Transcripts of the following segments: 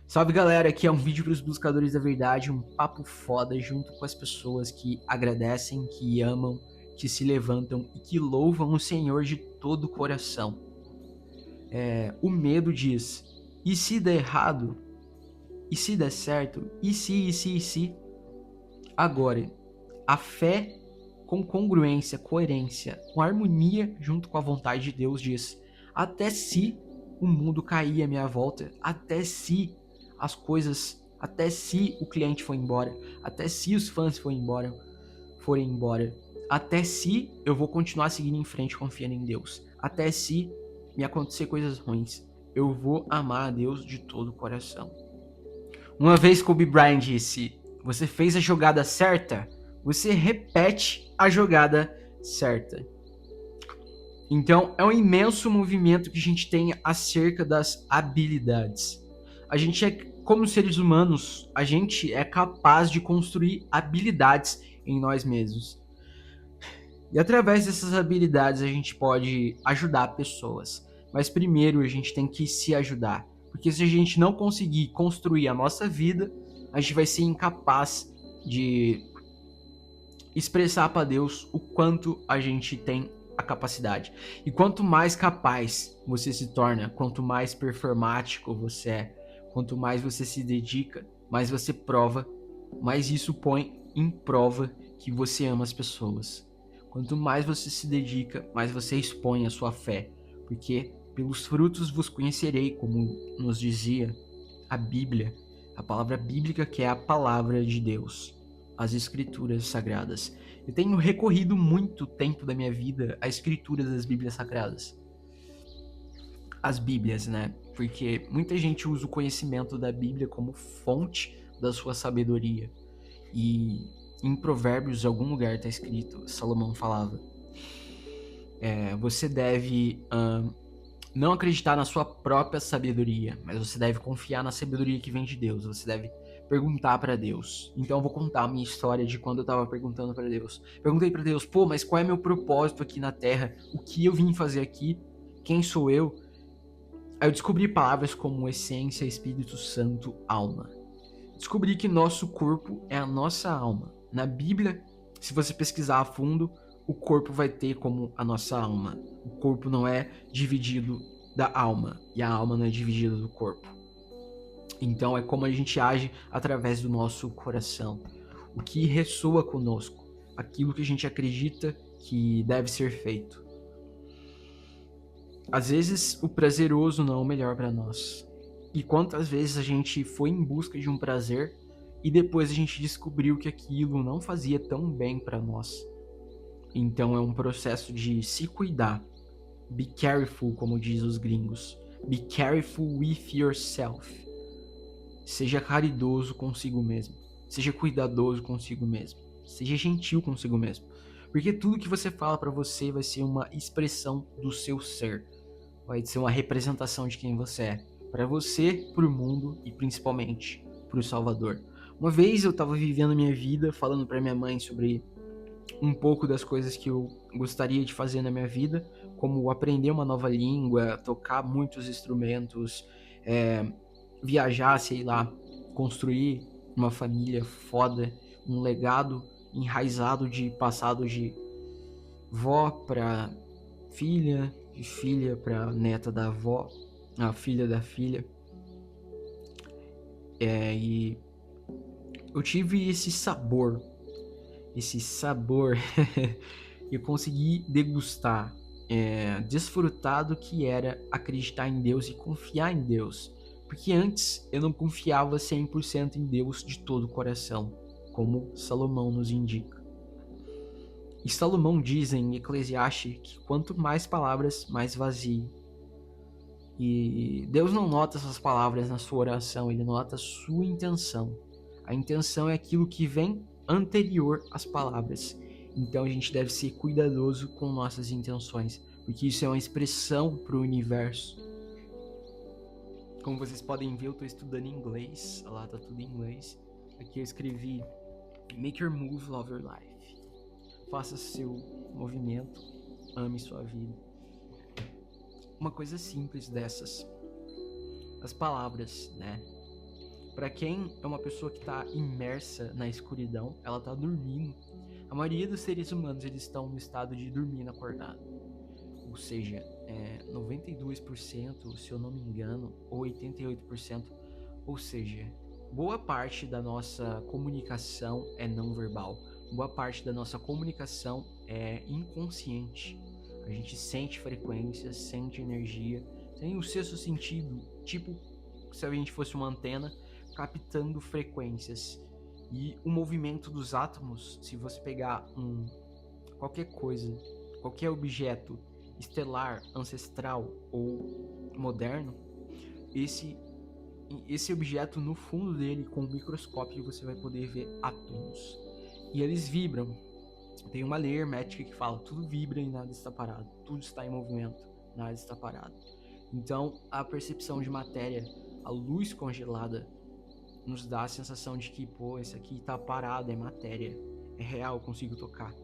Salve galera, aqui é um vídeo para os buscadores da verdade, um papo foda junto com as pessoas que agradecem, que amam, que se levantam e que louvam o Senhor de todo o coração. O medo diz, e se der errado? E se der certo? E se? Agora, a fé com congruência, coerência, com harmonia junto com a vontade de Deus diz, até se o mundo cair à minha volta, até se as coisas, até se o cliente for embora, até se os fãs forem embora, até se eu vou continuar seguindo em frente confiando em Deus, até se me acontecer coisas ruins, eu vou amar a Deus de todo o coração. Uma vez Kobe Bryant disse, você fez a jogada certa, você repete a jogada certa. Então, é um imenso movimento que a gente tem acerca das habilidades. A gente é, como seres humanos, a gente é capaz de construir habilidades em nós mesmos. E através dessas habilidades a gente pode ajudar pessoas. Mas primeiro a gente tem que se ajudar. Porque se a gente não conseguir construir a nossa vida, a gente vai ser incapaz de expressar para Deus o quanto a gente tem a capacidade. E quanto mais capaz você se torna, quanto mais performático você é, quanto mais você se dedica, mais você prova, mais isso põe em prova que você ama as pessoas. Quanto mais você se dedica, mais você expõe a sua fé, porque pelos frutos vos conhecerei, como nos dizia a Bíblia, a palavra bíblica que é a palavra de Deus, as escrituras sagradas. Eu tenho recorrido muito tempo da minha vida à escritura das Bíblias sagradas. As Bíblias, né? Porque muita gente usa o conhecimento da Bíblia como fonte da sua sabedoria. E em Provérbios, em algum lugar está escrito, Salomão falava, você deve não acreditar na sua própria sabedoria, mas você deve confiar na sabedoria que vem de Deus. Você deve perguntar para Deus. Então eu vou contar a minha história de quando eu tava perguntando para Deus. Perguntei para Deus, pô, mas qual é meu propósito aqui na Terra? O que eu vim fazer aqui? Quem sou eu? Aí eu descobri palavras como essência, Espírito Santo, alma. Descobri que nosso corpo é a nossa alma. Na Bíblia, se você pesquisar a fundo, o corpo vai ter como a nossa alma. O corpo não é dividido da alma e a alma não é dividida do corpo. Então é como a gente age através do nosso coração. O que ressoa conosco, aquilo que a gente acredita que deve ser feito. Às vezes o prazeroso não é o melhor para nós. E quantas vezes a gente foi em busca de um prazer e depois a gente descobriu que aquilo não fazia tão bem para nós. Então é um processo de se cuidar. Be careful, como diz os gringos. Be careful with yourself. Seja caridoso consigo mesmo. Seja cuidadoso consigo mesmo. Seja gentil consigo mesmo. Porque tudo que você fala para você vai ser uma expressão do seu ser. Vai ser uma representação de quem você é. Para você, para o mundo e principalmente para o Salvador. Uma vez eu estava vivendo minha vida falando para minha mãe sobre um pouco das coisas que eu gostaria de fazer na minha vida, como aprender uma nova língua, tocar muitos instrumentos, viajar, sei lá, construir uma família foda, um legado enraizado de passado de vó para filha, de filha para neta da avó, a filha da filha. E eu tive esse sabor eu consegui degustar, desfrutar do que era acreditar em Deus e confiar em Deus. Porque antes eu não confiava 100% em Deus de todo o coração, como Salomão nos indica. E Salomão diz em Eclesiastes que quanto mais palavras, mais vazio. E Deus não nota essas palavras na sua oração, ele nota a sua intenção. A intenção é aquilo que vem anterior às palavras. Então a gente deve ser cuidadoso com nossas intenções, porque isso é uma expressão para o universo. Como vocês podem ver, eu estou estudando inglês, lá tá tudo em inglês. Aqui eu escrevi Make your move, love your life. Faça seu movimento, ame sua vida. Uma coisa simples dessas, as palavras, né? Para quem é uma pessoa que está imersa na escuridão, ela está dormindo. A maioria dos seres humanos eles estão no estado de dormindo acordado. Ou seja, 92%, se eu não me engano, ou 88%. Ou seja, boa parte da nossa comunicação é não verbal. Boa parte da nossa comunicação é inconsciente. A gente sente frequência, sente energia, tem o sexto sentido, tipo se a gente fosse uma antena captando frequências. E o movimento dos átomos, se você pegar qualquer coisa, qualquer objeto estelar, ancestral ou moderno, esse objeto no fundo dele, com o microscópio, você vai poder ver átomos. E eles vibram. Tem uma lei hermética que fala: tudo vibra e nada está parado. Tudo está em movimento, nada está parado. Então, a percepção de matéria, a luz congelada, nos dá a sensação de que, pô, isso aqui está parado, é matéria. É real, eu consigo tocar.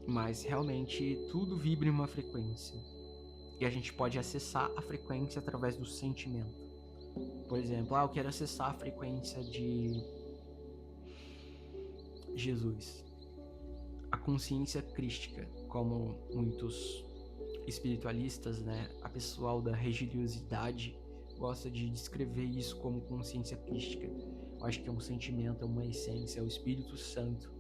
Mas, realmente, tudo vibra em uma frequência. E a gente pode acessar a frequência através do sentimento. Por exemplo, eu quero acessar a frequência de Jesus. A consciência crística, como muitos espiritualistas, né, a pessoal da religiosidade gosta de descrever isso como consciência crística. Eu acho que é um sentimento, é uma essência, é o Espírito Santo.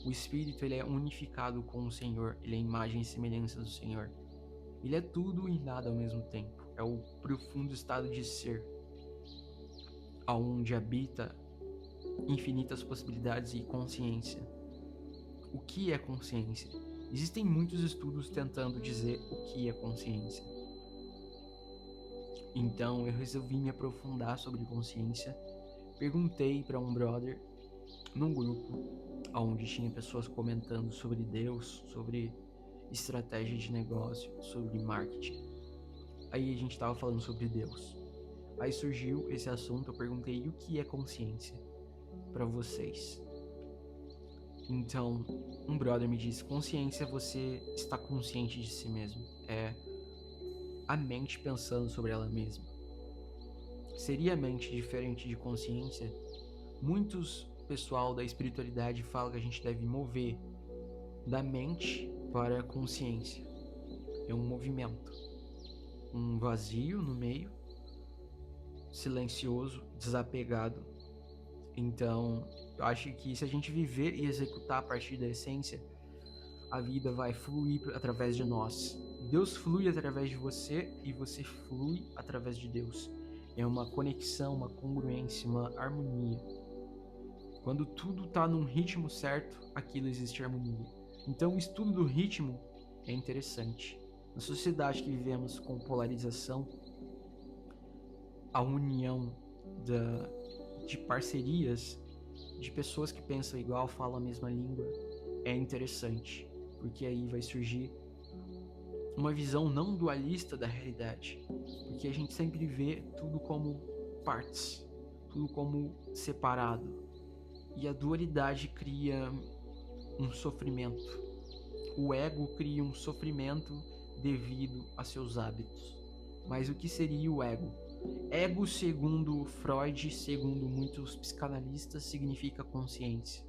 O Espírito, ele é unificado com o Senhor, ele é a imagem e semelhança do Senhor. Ele é tudo e nada ao mesmo tempo. É o profundo estado de ser, onde habita infinitas possibilidades e consciência. O que é consciência? Existem muitos estudos tentando dizer o que é consciência. Então eu resolvi me aprofundar sobre consciência. Perguntei para um brother num grupo onde tinha pessoas comentando sobre Deus, sobre estratégia de negócio, sobre marketing. Aí a gente estava falando sobre Deus. Aí surgiu esse assunto, eu perguntei: o que é consciência para vocês? Então, um brother me disse: consciência é você estar consciente de si mesmo. É a mente pensando sobre ela mesma. Seria a mente diferente de consciência? Muitos pessoal da espiritualidade falam que a gente deve mover da mente para a consciência. É um movimento. Um vazio no meio, silencioso, desapegado. Então, eu acho que se a gente viver e executar a partir da essência, a vida vai fluir através de nós. Deus flui através de você e você flui através de Deus. É uma conexão, uma congruência, uma harmonia. Quando tudo está num ritmo certo, aquilo existe harmonia. Então o estudo do ritmo é interessante. Na sociedade que vivemos com polarização, a união de parcerias, de pessoas que pensam igual, falam a mesma língua, é interessante. Porque aí vai surgir uma visão não dualista da realidade. Porque a gente sempre vê tudo como partes, tudo como separado. E a dualidade cria um sofrimento. O ego cria um sofrimento devido a seus hábitos. Mas o que seria o ego? Ego, segundo Freud, segundo muitos psicanalistas, significa consciência.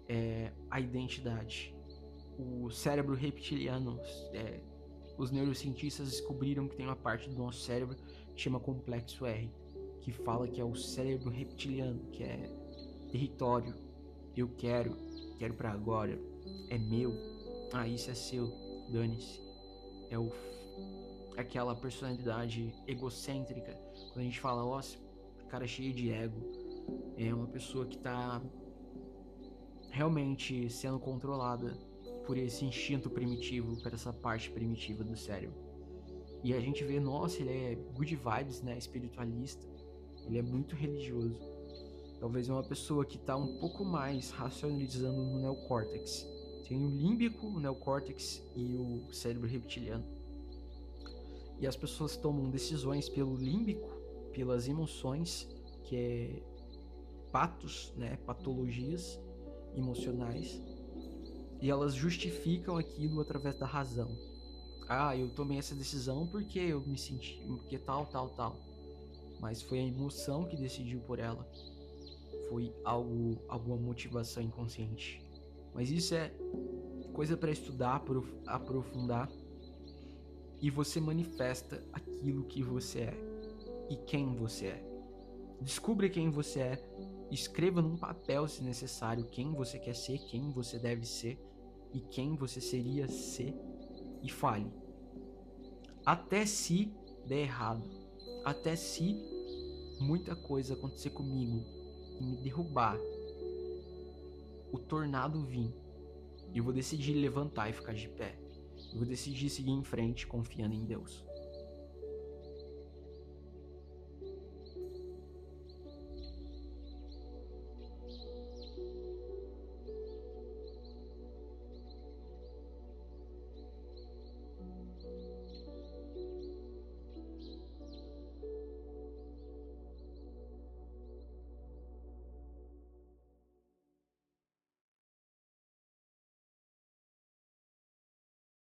É a identidade. O cérebro reptiliano, os neurocientistas descobriram que tem uma parte do nosso cérebro que chama complexo R, que fala que é o cérebro reptiliano, que é território, eu quero pra agora, é meu, isso é seu, dane-se. É aquela personalidade egocêntrica, quando a gente fala: nossa, cara cheio de ego, é uma pessoa que tá realmente sendo controlada por esse instinto primitivo, por essa parte primitiva do cérebro. E a gente vê, nossa, ele é good vibes, né, espiritualista, ele é muito religioso. Talvez é uma pessoa que está um pouco mais racionalizando no neocórtex. Tem o límbico, o neocórtex e o cérebro reptiliano. E as pessoas tomam decisões pelo límbico, pelas emoções, que é patos, né, patologias emocionais, e elas justificam aquilo através da razão. Eu tomei essa decisão porque eu me senti, porque tal. mas foi a emoção que decidiu por ela. Foi alguma motivação inconsciente. Mas isso é coisa para estudar, aprofundar, e você manifesta aquilo que você é e quem você é. Descubra quem você é, escreva num papel, se necessário, quem você quer ser, quem você deve ser e quem você seria ser, e fale. Até se der errado, até se muita coisa acontecer comigo e me derrubar, o tornado vir, eu vou decidir levantar e ficar de pé. Eu vou decidir seguir em frente confiando em Deus.